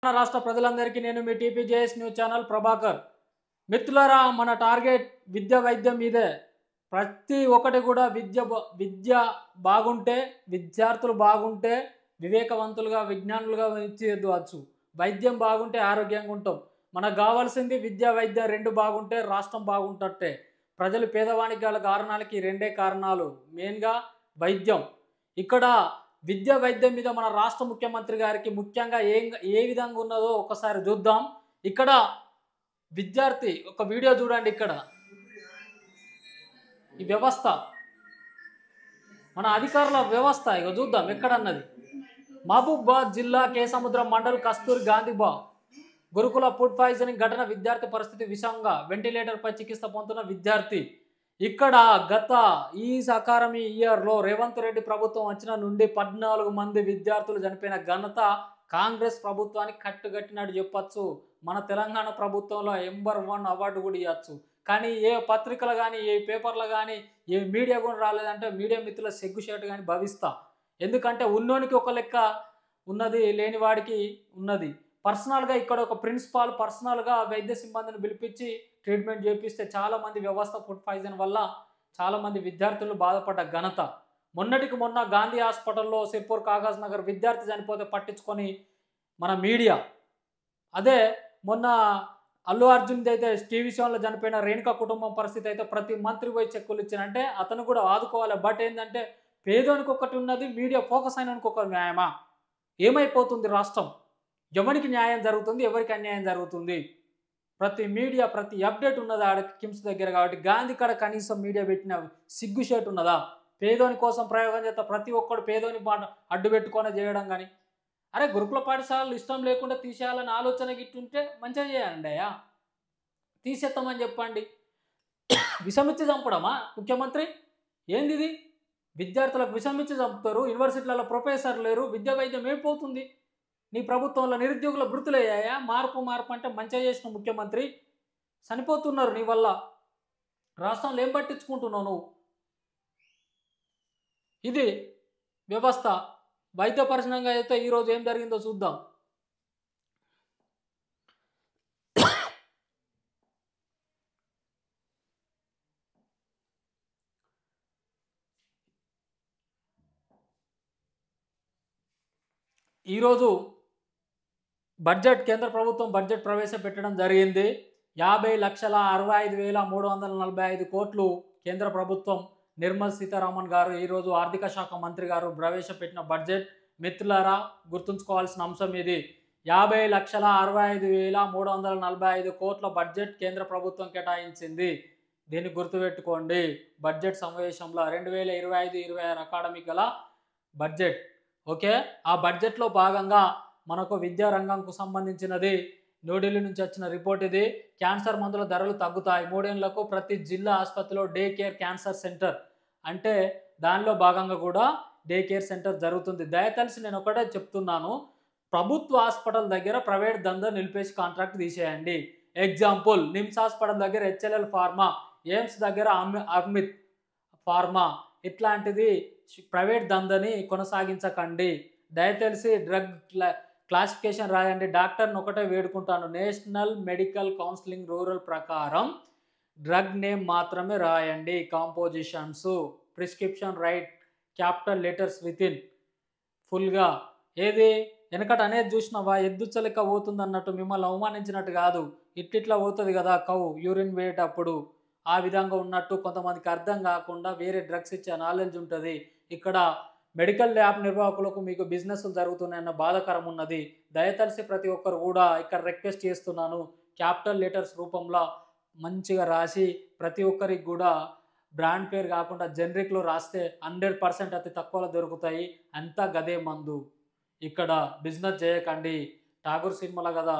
మన రాష్ట్ర ప్రజలందరికీ నేను మీ టీపీజేఎస్ న్యూస్ ఛానల్ ప్రభాకర్. మిత్రులారా, మన టార్గెట్ విద్య వైద్యం మీదే. ప్రతి ఒక్కటి కూడా విద్య బాగుంటే, విద్యార్థులు బాగుంటే వివేకవంతులుగా విజ్ఞానులుగా తీర్చవచ్చు. వైద్యం బాగుంటే ఆరోగ్యంగా ఉంటాం. మనకు కావాల్సింది విద్య వైద్య రెండు బాగుంటే రాష్ట్రం బాగుంటట్టే. ప్రజలు పేదవానికి గల కారణాలకి రెండే కారణాలు, మెయిన్గా వైద్యం. ఇక్కడ విద్య వైద్యం మీద మన రాష్ట్ర ముఖ్యమంత్రి గారికి ముఖ్యంగా ఏ విధంగా ఉన్నదో ఒకసారి చూద్దాం. ఇక్కడ విద్యార్థి ఒక వీడియో చూడండి. ఇక్కడ ఈ వ్యవస్థ, మన అధికారుల వ్యవస్థ ఇక చూద్దాం ఎక్కడన్నది. మహబూబాబాద్ జిల్లా కేసముద్రం మండల్ కస్తూరి గాంధీబా గురుకుల ఫుడ్ పాయిజనింగ్ ఘటన. విద్యార్థి పరిస్థితి విషంగా, వెంటిలేటర్పై చికిత్స పొందుతున్న విద్యార్థి. ఇక్కడ గత ఈ అకాడమీ ఇయర్లో రేవంత్ రెడ్డి ప్రభుత్వం వచ్చిన నుండి 14 మంది విద్యార్థులు చనిపోయిన ఘనత కాంగ్రెస్ ప్రభుత్వానికి కట్టుగట్టినట్టు చెప్పచ్చు. మన తెలంగాణ ప్రభుత్వంలో నెంబర్ 1 అవార్డు కూడా ఇవ్వచ్చు. కానీ ఏ పత్రికలు కానీ, ఏ పేపర్లు కానీ, ఏ మీడియా కూడా రాలేదంటే మీడియా మిత్రుల సిగ్గుచేటు కానీ భావిస్తా. ఎందుకంటే ఉన్నోనికి ఒక లెక్క ఉన్నది, లేనివాడికి ఉన్నది. పర్సనల్గా ఇక్కడ ఒక ప్రిన్సిపాల్ పర్సనల్గా వైద్య సిబ్బందిని పిలిపించి ట్రీట్మెంట్ చేపిస్తే చాలామంది వ్యవస్థ ఫుడ్ పాయిజన్ వల్ల చాలామంది విద్యార్థులు బాధపడ్డ ఘనత. మొన్నటికి మొన్న గాంధీ హాస్పిటల్లో సిర్పూర్ కాగజ్ నగర్ విద్యార్థి చనిపోతే పట్టించుకొని మన మీడియా. అదే మొన్న అల్లు అర్జున్ అయితే టీవీ షోలో చనిపోయిన రేణుకా కుటుంబం పరిస్థితి అయితే ప్రతి మంత్రి పోయి చెక్కులు ఇచ్చానంటే అతను కూడా ఆదుకోవాలి. బట్ ఏంటంటే పేదోనికి ఒకటి ఉన్నది, మీడియా ఫోకస్ అయినానికి ఒక న్యాయమా? ఏమైపోతుంది రాష్ట్రం? ఎవరికి న్యాయం జరుగుతుంది, ఎవరికి అన్యాయం జరుగుతుంది? ప్రతి మీడియా ప్రతి అప్డేట్ ఉన్నదా ఆడ కిమ్స్ దగ్గర. కాబట్టి గాంధీ కాడ కనీసం మీడియా పెట్టిన సిగ్గుషేట్ ఉన్నదా? పేదోని కోసం ప్రయోగం చేస్తా ప్రతి ఒక్కడు పేదోని అడ్డు పెట్టుకొని చేయడం. కానీ అరే గురుకుల పాఠశాలలు ఇష్టం లేకుండా తీసేయాలని ఆలోచన గిట్టుంటే మంచిగా చేయండి అయ్యా, తీసేస్తామని చెప్పండి. విషమిచ్చి చంపడమా ముఖ్యమంత్రి? ఏంది ఇది? విద్యార్థులకు విషమిచ్చి చంపుతారు, యూనివర్సిటీలలో ప్రొఫెసర్ లేరు, విద్యా వైద్యం ఏమైపోతుంది? నీ ప్రభుత్వంలో నిరుద్యోగుల వృత్తులయ్యాయా? మార్పు అంటే మంచిగా చేసిన ముఖ్యమంత్రి. చనిపోతున్నారు నీ వల్ల. రాష్ట్రంలో ఏం పట్టించుకుంటున్నావు నువ్వు? ఇది వ్యవస్థ. వైద్యపరచనంగా అయితే ఈరోజు ఏం జరిగిందో చూద్దాం. ఈరోజు బడ్జెట్, కేంద్ర ప్రభుత్వం బడ్జెట్ ప్రవేశపెట్టడం జరిగింది. 50,65,345 కోట్లు కేంద్ర ప్రభుత్వం నిర్మలా సీతారామన్ గారు ఈరోజు ఆర్థిక శాఖ మంత్రి గారు ప్రవేశపెట్టిన బడ్జెట్. మిత్రులారా, గుర్తుంచుకోవాల్సిన అంశం ఇది. 50,65,345 కోట్ల బడ్జెట్ కేంద్ర ప్రభుత్వం కేటాయించింది. దీన్ని గుర్తుపెట్టుకోండి. బడ్జెట్ సమావేశంలో 2025-26 అకాడమిక్ గల బడ్జెట్. ఓకే, ఆ బడ్జెట్లో భాగంగా మనకు విద్యారంగంకు సంబంధించినది న్యూఢిల్లీ నుంచి వచ్చిన రిపోర్ట్ ఇది. క్యాన్సర్ మందుల ధరలు తగ్గుతాయి. 3 ఏళ్లకు ప్రతి జిల్లా ఆసుపత్రిలో డే కేర్ క్యాన్సర్ సెంటర్ అంటే దానిలో భాగంగా కూడా డే కేర్ సెంటర్ జరుగుతుంది. దయతలిసి నేను ఒకటే చెప్తున్నాను, ప్రభుత్వ హాస్పిటల్ దగ్గర ప్రైవేట్ దందా నిలిపేసి కాంట్రాక్ట్ తీసేయండి. ఎగ్జాంపుల్, నిమ్స్ హాస్పిటల్ దగ్గర HLL ఫార్మా, ఎయిమ్స్ దగ్గర అమిత్ ఫార్మా, ఇట్లాంటిది ప్రైవేట్ దందని కొనసాగించకండి. దయతలిసి డ్రగ్ క్లాసిఫికేషన్ రాయండి. డాక్టర్ని ఒకటే వేడుకుంటాను, నేషనల్ మెడికల్ కౌన్సిలింగ్ రూరల్ ప్రకారం డ్రగ్ నేమ్ మాత్రమే రాయండి. Compositions, prescription right, capital letters with in ఫుల్గా. ఏది వెనకట అనేది చూసినావా? ఎద్దుచ్చలెక్క పోతుంది అన్నట్టు మిమ్మల్ని అవమానించినట్టు కాదు, ఇట్లా పోతుంది కదా కౌ యూరిన్ వేయేటప్పుడు, ఆ విధంగా ఉన్నట్టు కొంతమందికి అర్థం కాకుండా వేరే డ్రగ్స్ ఇచ్చే నాలెడ్జ్ ఉంటుంది. ఇక్కడ మెడికల్ ల్యాబ్ నిర్వాహకులకు మీకు బిజినెస్లు జరుగుతున్నాయన్న బాధాకరం ఉన్నది. దయతలిసి ప్రతి ఒక్కరు కూడా ఇక్కడ రిక్వెస్ట్ చేస్తున్నాను, క్యాపిటల్ లెటర్స్ రూపంలో మంచిగా రాసి ప్రతి ఒక్కరికి కూడా బ్రాండ్ పేరు కాకుండా జనరిక్లో రాస్తే 100% అతి తక్కువలో దొరుకుతాయి. అంతా గదే మందు. ఇక్కడ బిజినెస్ చేయకండి. ఠాగూర్ సినిమాలో కదా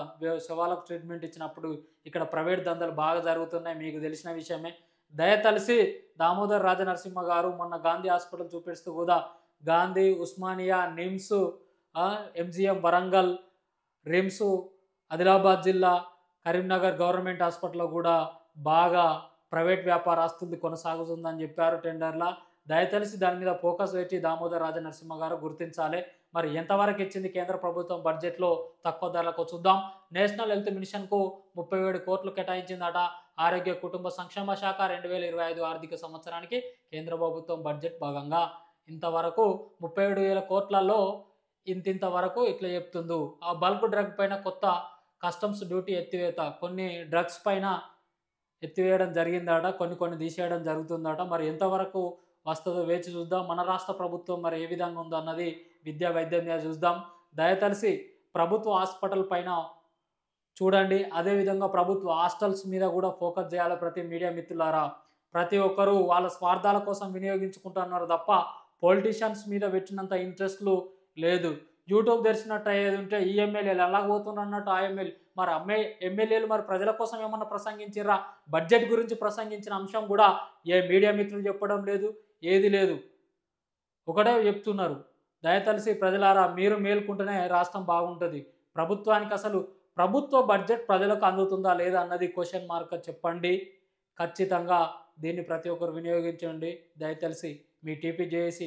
శవాలకు ట్రీట్మెంట్ ఇచ్చినప్పుడు ఇక్కడ ప్రైవేట్ దందాలు బాగా జరుగుతున్నాయి, మీకు తెలిసిన విషయమే. దయతలిసి దామోదర్ రాజనరసింహ గారు మొన్న గాంధీ హాస్పిటల్ చూపిస్తూ కూడా గాంధీ, ఉస్మానియా, నిమ్స్, MGM వరంగల్, రిమ్స్ ఆదిలాబాద్ జిల్లా, కరీంనగర్ గవర్నమెంట్ హాస్పిటల్లో కూడా బాగా ప్రైవేట్ వ్యాపారస్తులు కొనసాగుతుందని చెప్పారు టెండర్ల. దయతలిసి దాని మీద ఫోకస్ పెట్టి దామోదర్ రాజనరసింహ గారు గుర్తించాలి. మరి ఎంతవరకు ఇచ్చింది కేంద్ర ప్రభుత్వం బడ్జెట్లో తక్కువ ధరలకు చూద్దాం. నేషనల్ హెల్త్ మిషన్కు 37 కోట్లు కేటాయించిందట. ఆరోగ్య కుటుంబ సంక్షేమ శాఖ 2025 ఆర్థిక సంవత్సరానికి కేంద్ర ప్రభుత్వం బడ్జెట్ భాగంగా ఇంతవరకు 37,000 కోట్లలో ఇంతింత వరకు ఇట్లా చెప్తుండు. ఆ బల్క్ డ్రగ్ పైన కొత్త కస్టమ్స్ డ్యూటీ ఎత్తివేత, కొన్ని డ్రగ్స్ పైన ఎత్తివేయడం జరిగిందట, కొన్ని తీసేయడం జరుగుతుందట. మరి ఎంతవరకు వస్తుందో వేచి చూద్దాం. మన రాష్ట్ర ప్రభుత్వం మరి ఏ విధంగా ఉందో అన్నది విద్యా వైద్యం మీద చూద్దాం. దయతలిసి ప్రభుత్వ హాస్పిటల్ పైన చూడండి, అదేవిధంగా ప్రభుత్వ హాస్టల్స్ మీద కూడా ఫోకస్ చేయాలి. ప్రతి మీడియా మిత్రులారా, ప్రతి ఒక్కరూ వాళ్ళ స్వార్థాల కోసం వినియోగించుకుంటున్నారు తప్ప పొలిటీషియన్స్ మీద పెట్టినంత ఇంట్రెస్ట్లు లేదు. యూట్యూబ్ తెరిచినట్టు అయ్యేది ఉంటే ఈ ఎమ్మెల్యేలు ఎలా పోతున్నారు అన్నట్టు ఆ ఎమ్మెల్యేలు మరి ప్రజల కోసం ఏమన్నా ప్రసంగించారా? బడ్జెట్ గురించి ప్రసంగించిన అంశం కూడా ఏ మీడియా మిత్రులు చెప్పడం లేదు, ఏది లేదు, ఒకటే చెప్తున్నారు. దయతలిసి ప్రజలారా, మీరు మేల్కుంటేనే రాష్ట్రం బాగుంటుంది. ప్రభుత్వానికి అసలు ప్రభుత్వ బడ్జెట్ ప్రజలకు అందుతుందా లేదా అన్నది క్వశ్చన్ మార్క్ చెప్పండి. ఖచ్చితంగా దీన్ని ప్రతి ఒక్కరు వినియోగించండి. దయతలిసి మీ టీపీజేఏసీ